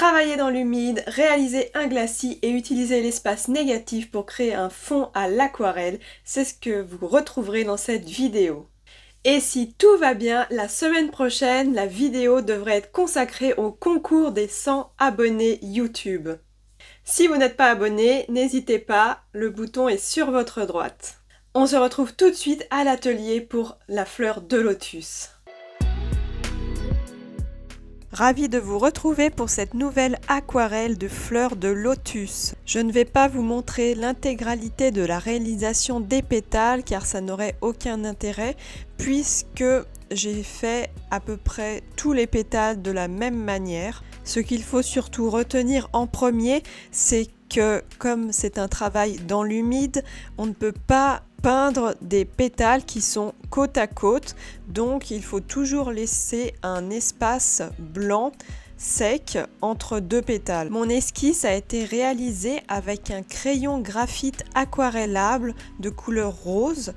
Travailler dans l'humide, réaliser un glacis et utiliser l'espace négatif pour créer un fond à l'aquarelle, c'est ce que vous retrouverez dans cette vidéo. Et si tout va bien, la semaine prochaine, la vidéo devrait être consacrée au concours des 100 abonnés YouTube. Si vous n'êtes pas abonné, n'hésitez pas, le bouton est sur votre droite. On se retrouve tout de suite à l'atelier pour la fleur de lotus. Ravie de vous retrouver pour cette nouvelle aquarelle de fleurs de lotus. Je ne vais pas vous montrer l'intégralité de la réalisation des pétales car ça n'aurait aucun intérêt puisque j'ai fait à peu près tous les pétales de la même manière. Ce qu'il faut surtout retenir en premier, c'est que comme c'est un travail dans l'humide, on ne peut pas peindre des pétales qui sont côte à côte, donc il faut toujours laisser un espace blanc sec entre deux pétales. Mon esquisse a été réalisée avec un crayon graphite aquarellable de couleur rose,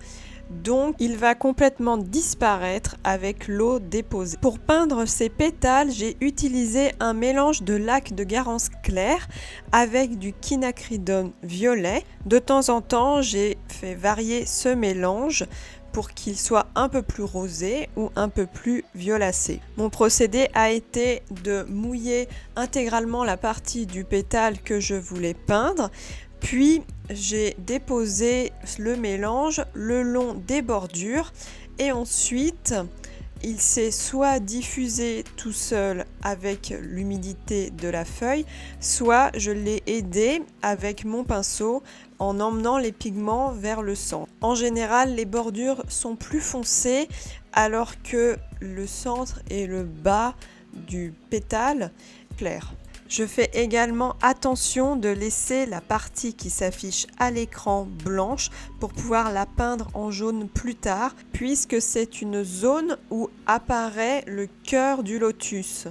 donc il va complètement disparaître avec l'eau déposée. Pour peindre ces pétales, j'ai utilisé un mélange de lac de Garance clair avec du quinacridone violet. De temps en temps, j'ai fait varier ce mélange pour qu'il soit un peu plus rosé ou un peu plus violacé. Mon procédé a été de mouiller intégralement la partie du pétale que je voulais peindre, puis j'ai déposé le mélange le long des bordures et ensuite il s'est soit diffusé tout seul avec l'humidité de la feuille, soit je l'ai aidé avec mon pinceau en emmenant les pigments vers le centre. En général, les bordures sont plus foncées alors que le centre et le bas du pétale clair. Je fais également attention de laisser la partie qui s'affiche à l'écran blanche pour pouvoir la peindre en jaune plus tard, puisque c'est une zone où apparaît le cœur du lotus.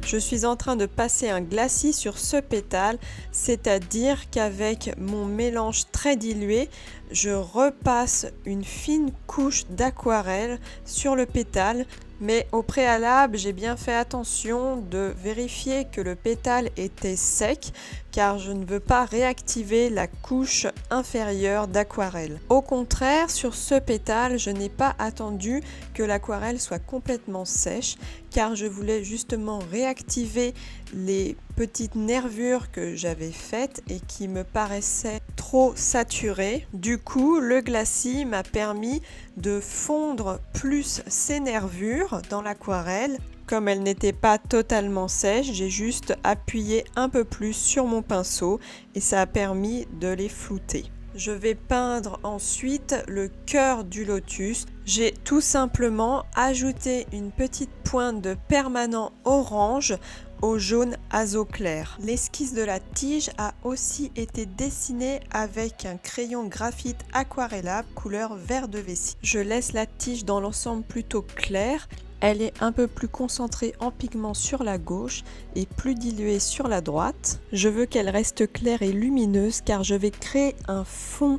Je suis en train de passer un glacis sur ce pétale, c'est-à-dire qu'avec mon mélange très dilué, je repasse une fine couche d'aquarelle sur le pétale. Mais au préalable, j'ai bien fait attention de vérifier que le pétale était sec car je ne veux pas réactiver la couche inférieure d'aquarelle. Au contraire, sur ce pétale, je n'ai pas attendu que l'aquarelle soit complètement sèche car je voulais justement réactiver les petites nervures que j'avais faites et qui me paraissaient trop saturées. Du coup, le glacis m'a permis de fondre plus ces nervures dans l'aquarelle. Comme elle n'était pas totalement sèche, j'ai juste appuyé un peu plus sur mon pinceau et ça a permis de les flouter. Je vais peindre ensuite le cœur du lotus. J'ai tout simplement ajouté une petite pointe de permanent orange au jaune azo clair. L'esquisse de la tige a aussi été dessinée avec un crayon graphite aquarellable couleur vert de vessie. Je laisse la tige dans l'ensemble plutôt clair. Elle est un peu plus concentrée en pigment sur la gauche et plus diluée sur la droite. Je veux qu'elle reste claire et lumineuse car je vais créer un fond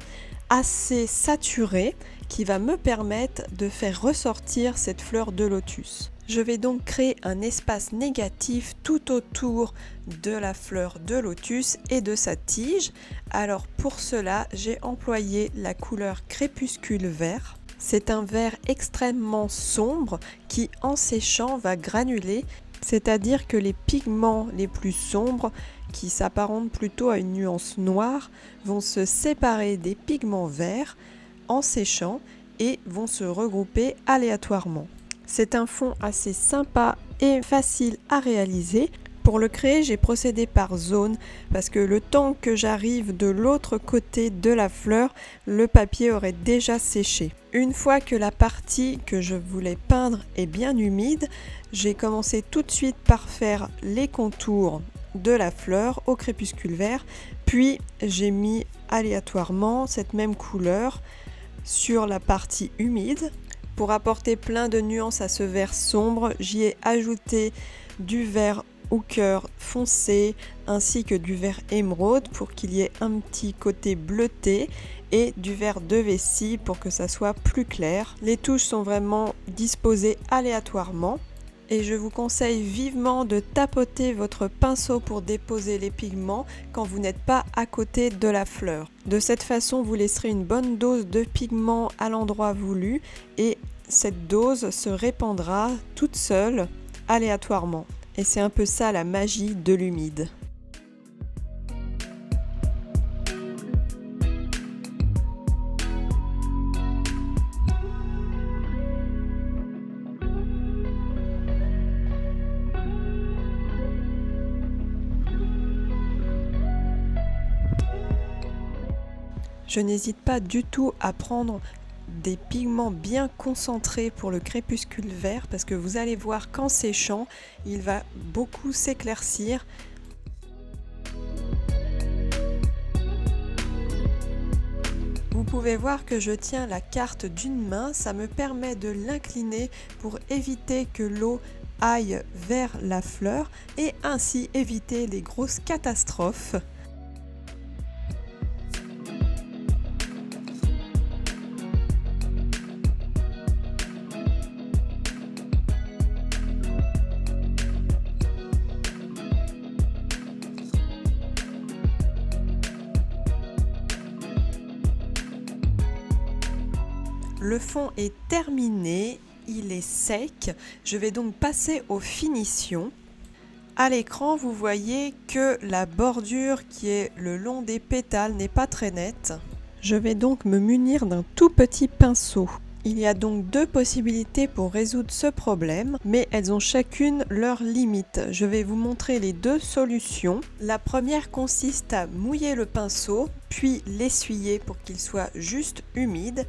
assez saturé qui va me permettre de faire ressortir cette fleur de lotus. Je vais donc créer un espace négatif tout autour de la fleur de lotus et de sa tige. Alors pour cela, j'ai employé la couleur crépuscule vert. C'est un vert extrêmement sombre qui, en séchant, va granuler, c'est-à-dire que les pigments les plus sombres, qui s'apparentent plutôt à une nuance noire, vont se séparer des pigments verts en séchant et vont se regrouper aléatoirement. C'est un fond assez sympa et facile à réaliser. Pour le créer, j'ai procédé par zone parce que le temps que j'arrive de l'autre côté de la fleur, le papier aurait déjà séché. Une fois que la partie que je voulais peindre est bien humide, j'ai commencé tout de suite par faire les contours de la fleur au crépuscule vert, puis j'ai mis aléatoirement cette même couleur sur la partie humide. Pour apporter plein de nuances à ce vert sombre, j'y ai ajouté du vert ochre foncé ainsi que du vert émeraude pour qu'il y ait un petit côté bleuté et du vert de vessie pour que ça soit plus clair. Les touches sont vraiment disposées aléatoirement et je vous conseille vivement de tapoter votre pinceau pour déposer les pigments quand vous n'êtes pas à côté de la fleur. De cette façon, vous laisserez une bonne dose de pigments à l'endroit voulu et cette dose se répandra toute seule aléatoirement. Et c'est un peu ça la magie de l'humide. Je n'hésite pas du tout à prendre des pigments bien concentrés pour le crépuscule vert parce que vous allez voir qu'en séchant, il va beaucoup s'éclaircir. Vous pouvez voir que je tiens la carte d'une main, ça me permet de l'incliner pour éviter que l'eau aille vers la fleur et ainsi éviter les grosses catastrophes. Le fond est terminé, il est sec. Je vais donc passer aux finitions. À l'écran, vous voyez que la bordure qui est le long des pétales n'est pas très nette. Je vais donc me munir d'un tout petit pinceau. Il y a donc deux possibilités pour résoudre ce problème, mais elles ont chacune leurs limites. Je vais vous montrer les deux solutions. La première consiste à mouiller le pinceau, puis l'essuyer pour qu'il soit juste humide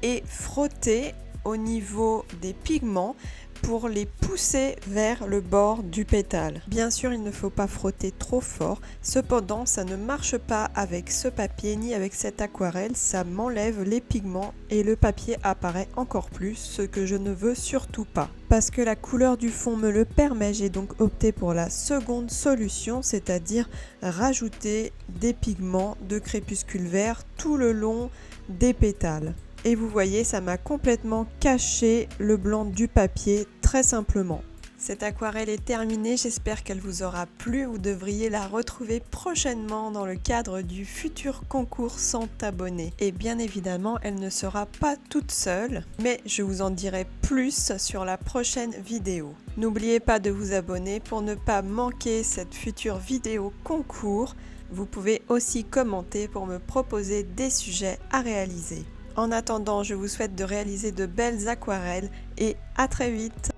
et frotter au niveau des pigments pour les pousser vers le bord du pétale. Bien sûr, il ne faut pas frotter trop fort, cependant ça ne marche pas avec ce papier ni avec cette aquarelle, ça m'enlève les pigments et le papier apparaît encore plus, ce que je ne veux surtout pas. Parce que la couleur du fond me le permet, j'ai donc opté pour la seconde solution, c'est-à-dire rajouter des pigments de crépuscule vert tout le long des pétales. Et vous voyez, ça m'a complètement caché le blanc du papier, très simplement. Cette aquarelle est terminée, j'espère qu'elle vous aura plu. Vous devriez la retrouver prochainement dans le cadre du futur concours 100 abonnés. Et bien évidemment, elle ne sera pas toute seule, mais je vous en dirai plus sur la prochaine vidéo. N'oubliez pas de vous abonner pour ne pas manquer cette future vidéo concours. Vous pouvez aussi commenter pour me proposer des sujets à réaliser. En attendant, je vous souhaite de réaliser de belles aquarelles et à très vite!